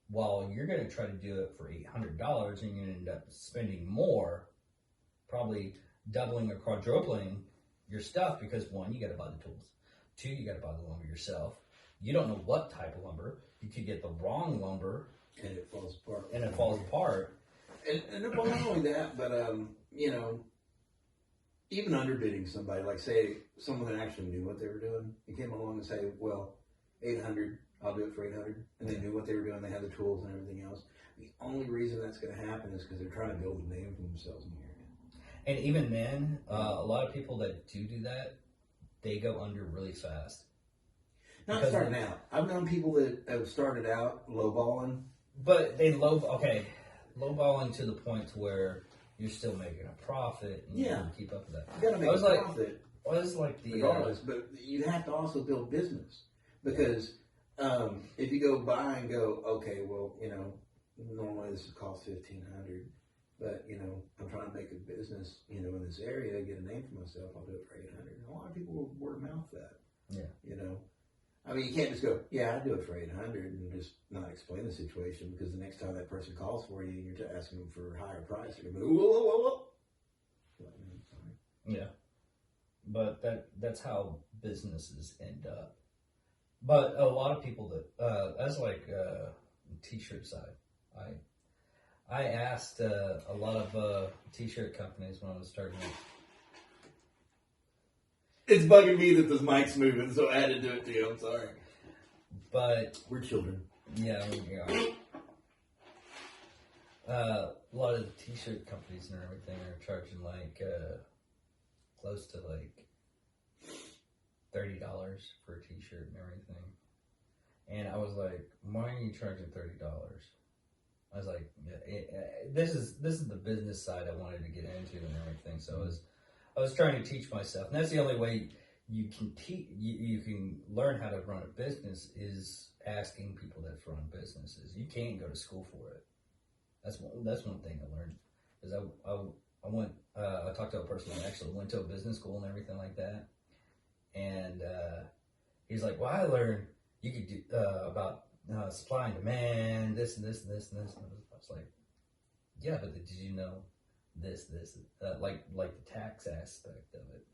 while you're going to try to do it for $800 and you're going to end up spending more, probably doubling or quadrupling your stuff, because one, you got to buy the tools. Two, you got to buy the lumber yourself. You don't know what type of lumber. You could get the wrong lumber. And it falls apart. And well, not only that, but, even underbidding somebody, like say someone that actually knew what they were doing, and came along and say, well, 800, I'll do it for 800. And they knew what they were doing. They had the tools and everything else. The only reason that's going to happen is because they're trying to build a name for themselves in the area. And even then, a lot of people that do that, they go under really fast. Not starting out. I've known people that have started out lowballing. But they lowballing to the point where you're still making a profit and you can keep up with that. You got to make a profit. Well, it's like the regardless, but you have to also build business, because if you go buy and go, okay, well, normally this would cost $1,500, but I'm trying to make a business, in this area, get a name for myself. I'll do it for $800. And a lot of people will word of mouth that. Yeah. I mean, you can't just go, yeah, I do it for $800 and just not explain the situation, because the next time that person calls for you and you're asking them for a higher price, they're going to be, whoa. Yeah. But that's how businesses end up. But a lot of people that, as like t-shirt side, I asked a lot of t-shirt companies when I was starting out. It's bugging me that this mic's moving, so I had to do it to you. I'm sorry. But we're children. Yeah, we are. A lot of the t-shirt companies and everything are charging like close to like $30 for a t-shirt and everything. And I was like, why are you charging $30? I was like, this is the business side I wanted to get into and everything. So I was trying to teach myself, and that's the only way you can you can learn how to run a business, is asking people that run businesses. You can't go to school for it. That's one thing I learned. Is I talked to a person that actually went to a business school and everything like that, and he's like, well, I learned you could do about supply and demand, this and this and this and this. And I was like, yeah, but did you know this, like the tax aspect of it?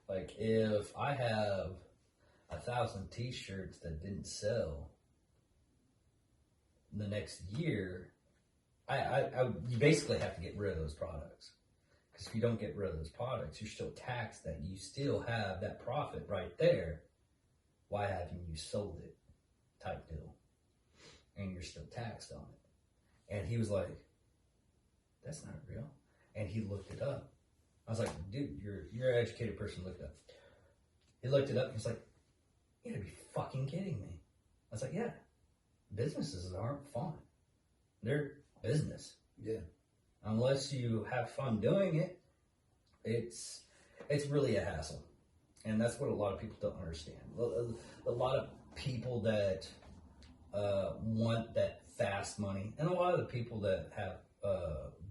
Like, if I have 1,000 t-shirts that didn't sell the next year, you basically have to get rid of those products. Because if you don't get rid of those products, you're still taxed that you still have that profit right there. Why haven't you sold it? Type deal. And you're still taxed on it. And he was like, that's not real. And he looked it up. I was like, dude, you're an educated person, look it up. He looked it up and he's like, you gotta be fucking kidding me. I was like, yeah, businesses aren't fun. They're business. Yeah. Unless you have fun doing it, it's really a hassle. And that's what a lot of people don't understand. A lot of people that want that fast money, and a lot of the people that have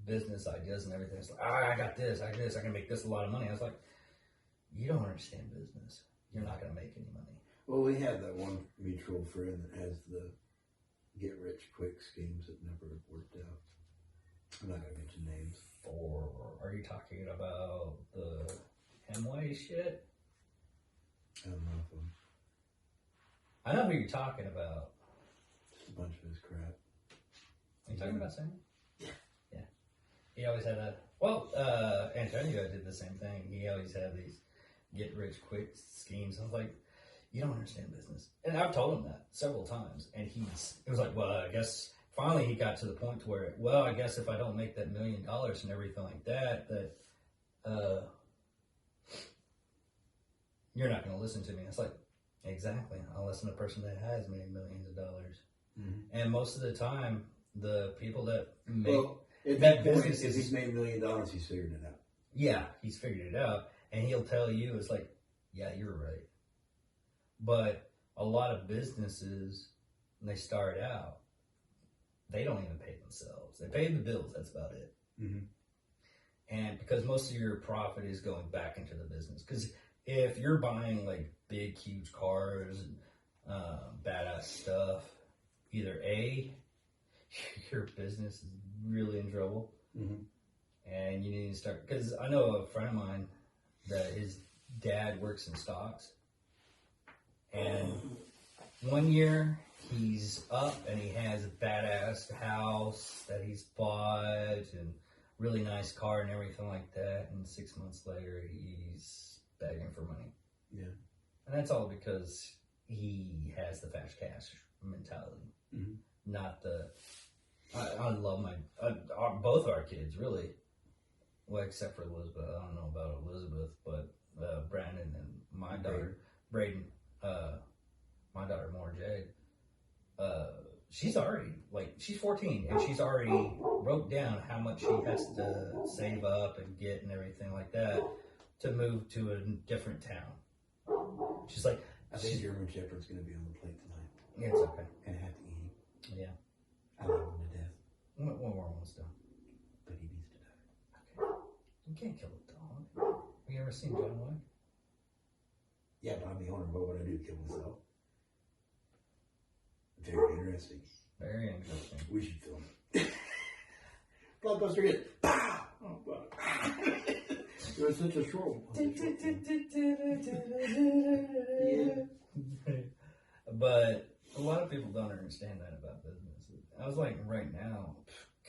business ideas and everything, it's like, I got this, I can make this a lot of money. I was like, you don't understand business. You're not going to make any money. Well, we have that one mutual friend that has the get-rich-quick schemes that never worked out. I'm not going to mention names. Or are you talking about the Hemway shit? I don't know if I'm... I know who you're talking about. Just a bunch of his crap. Are you talking about Sam? Yeah. Yeah. He always had Antonio did the same thing. He always had these get-rich-quick schemes. I was like, you don't understand business. And I've told him that several times. And it was like, well, I guess finally he got to the point to where, well, I guess if I don't make that $1 million and everything like that you're not going to listen to me. It's like, Exactly. Unless I'm a person that has made millions of dollars. Mm-hmm. And most of the time, the people that make at that that point, business if he's made $1 million, he's figured it out. yeah, he's figured it out, and he'll tell you it's like, yeah, you're right. But a lot of businesses, when they start out, they don't even pay themselves. They pay the bills. That's about it. Mm-hmm. And because most of your profit is going back into the business, because if you're buying like big, huge cars and badass stuff, either A, your business is really in trouble, Mm-hmm. and you need to start. Because I know a friend of mine that his dad works in stocks, and one year he's up and he has a badass house that he's bought and really nice car and everything like that, and 6 months later he's begging for money. Yeah. And that's all because he has the fast cash mentality. Mm-hmm. Not the I love my both our kids, really. Well, except for Elizabeth. I don't know about Elizabeth, but Brandon and my daughter Braden, my daughter More Jade, she's already, like, she's 14 and she's already wrote down how much she has to save up and get and everything like that to move to a different town. She's like, I think German Shepherd's going to be on the plate tonight. yeah, it's okay. Gonna have to eat him. Yeah. I love him to death, One more one's done. but he needs to die. Okay. You can't kill a dog. Have you ever seen John Wick? Yeah, but I'm the owner. What would I do? Kill myself? Very interesting. Very interesting. We should film it. Blockbuster hit. Pow! Oh, fuck. It was such a troll. But a lot of people don't understand that about business. I was like, right now,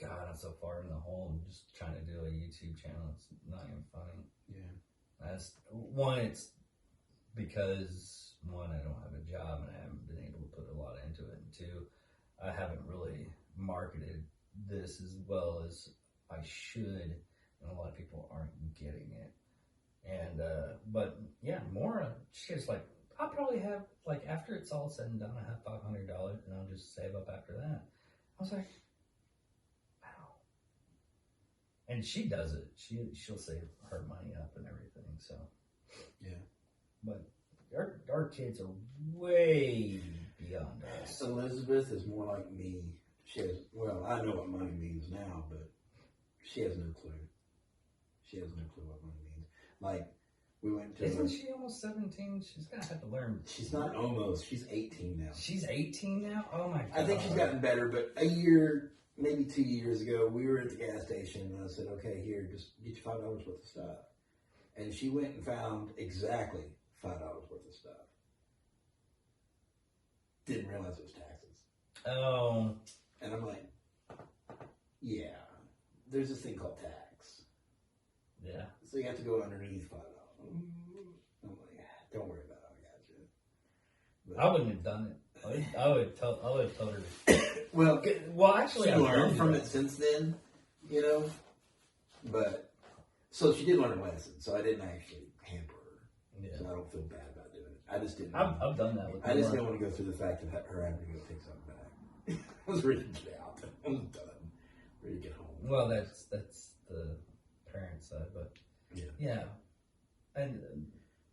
God, I'm so far in the hole. I'm just trying to do a YouTube channel. It's not even funny. Yeah. That's one. It's because one, I don't have a job and I haven't been able to put a lot into it. And two, I haven't really marketed this as well as I should, and a lot of people aren't getting it. And but yeah, Maura, she's like, I'll probably have, like, after it's all said and done, I have $500 and I'll just save up after that. I was like, wow. And she does it. She'll save her money up and everything. So Yeah. but our kids are way beyond us. Elizabeth is more like me. She has, well, I know what money means now, but she has no clue. She has no clue what money means. Like, we went to... Isn't she almost 17? She's going to have to learn. She's not almost. She's 18 now. She's 18 now? Oh, my God. I think she's gotten better, but a year, maybe 2 years ago, we were at the gas station, and I said, okay, here, just get you $5 worth of stuff. And she went and found exactly $5 worth of stuff. Didn't realize it was taxes. Oh. And I'm like, yeah, there's this thing called tax. Yeah. So you have to go underneath $5. I'm like, don't worry about it, I got you. But, I wouldn't have done it. I would have told her. well, Actually, she I've learned from that. it since then, you know. But so she did learn a lesson. So I didn't actually hamper her. Yeah. So I don't feel bad about doing it. I just didn't. I've done that with I just Laura. didn't want to go through the fact of her having to go take something back. I was ready to get out. I was done. Ready to get home. Well, that's the parent side, but yeah. And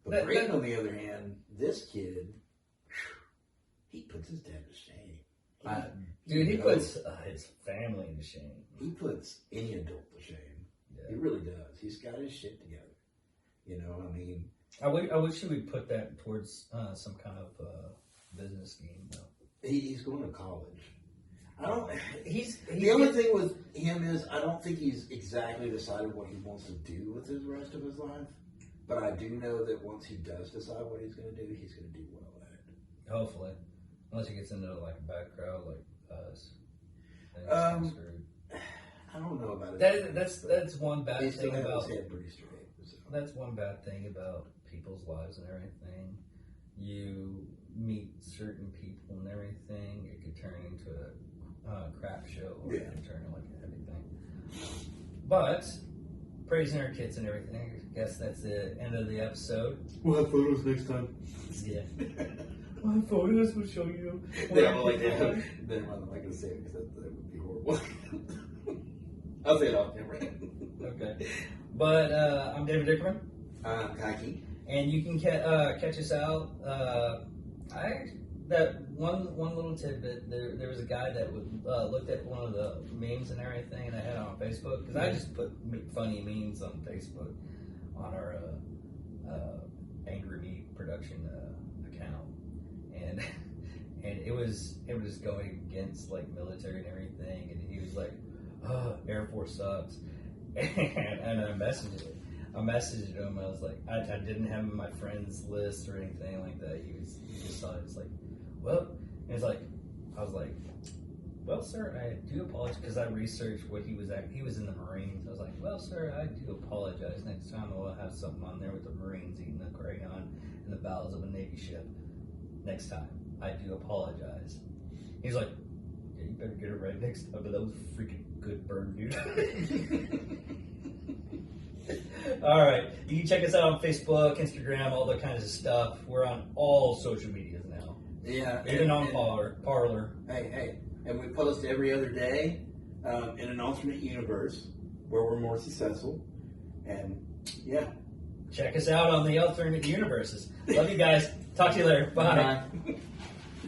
But Braden, on the other hand, this kid, he puts his dad to shame. He puts his family to shame. He puts any adult to shame. Yeah. He really does. He's got his shit together. You know, I mean... I wish he would put that towards some kind of business scheme, though. He's going to college. I don't... The only thing with him is I don't think he's exactly decided what he wants to do with the rest of his life. But I do know that once he does decide what he's going to do, he's going to do well at it. Hopefully. Unless he gets into, like, a bad crowd like us. I don't know about it. That's one bad He still thing has about... his head pretty straight. So. That's one bad thing about people's lives and everything. You meet certain people and everything, it could turn into a crap show, or it could turn into like everything. But praising our kids and everything. I guess that's the end of the episode. We'll have photos next time. Yeah. We'll have photos. We'll show you. Then I'm not going to say it because that would be horrible. I'll say it off camera. Okay. But I'm David Dickerman. I'm Kaki. And you can catch us out. That one little tidbit. There was a guy that looked at one of the memes and everything, and I had it on Facebook because I just put funny memes on Facebook on our Angry Meat production account, and it was going against like military and everything, and he was like, "Oh, Air Force sucks," and I messaged him. I messaged him. I was like, I didn't have him in my friends list or anything like that. He just thought it was like, well, and it's like, I was like, well, sir, I do apologize because I researched what he was at. He was in the Marines. I was like, well, sir, I do apologize. Next time I will have something on there with the Marines eating a crayon in the bowels of a Navy ship. Next time, I do apologize. He's like, yeah, you better get it right next time. But that was a freaking good burn, dude. All right. You can check us out on Facebook, Instagram, all that kinds of stuff. We're on all social medias now. Yeah. Even on Parler. Hey. And we post every other day in an alternate universe where we're more successful. And, yeah. Check us out on the alternate universes. Love you guys. Talk to you later. Bye. Bye.